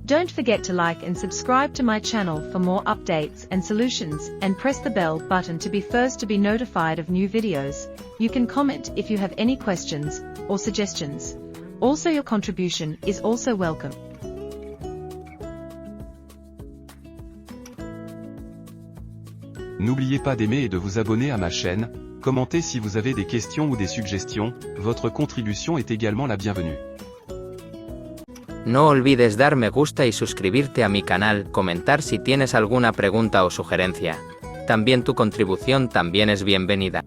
Don't forget to like and subscribe to my channel for more updates and solutions, and press the bell button to be first to be notified of new videos. You can comment if you have any questions or suggestions. Also, your contribution is also welcome. N'oubliez pas d'aimer et de vous abonner à ma chaîne, commentez si vous avez des questions ou des suggestions, votre contribution est également la bienvenue. No olvides dar me gusta y suscribirte a mi canal, comentar si tienes alguna pregunta o sugerencia. También tu contribución también es bienvenida.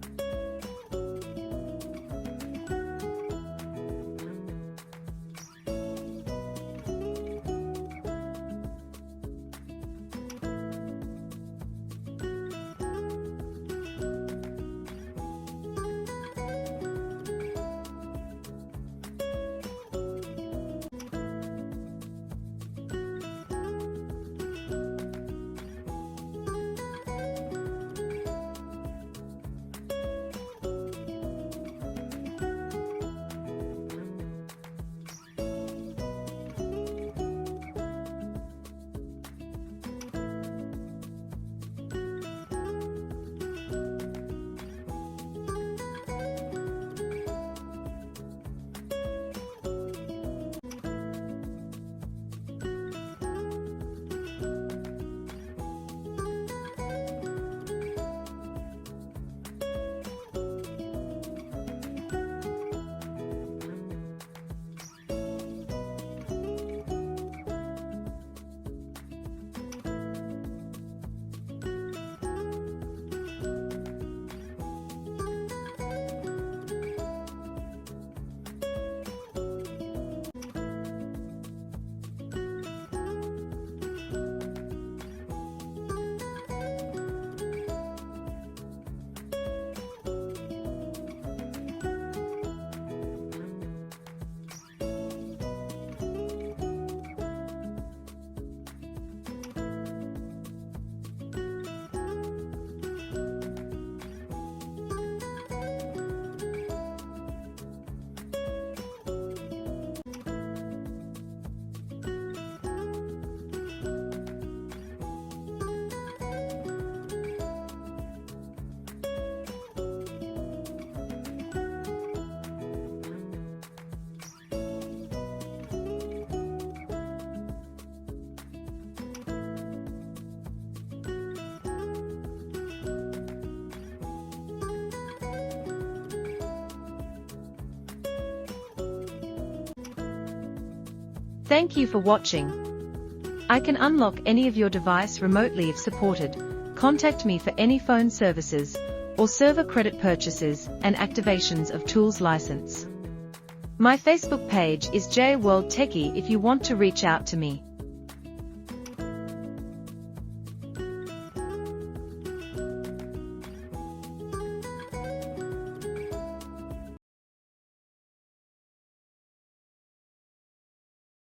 Thank you for watching. I can unlock any of your device remotely if supported. Contact me for any phone services or server credit purchases and activations of tools license. My Facebook page is JWorldTechie if you want to reach out to me.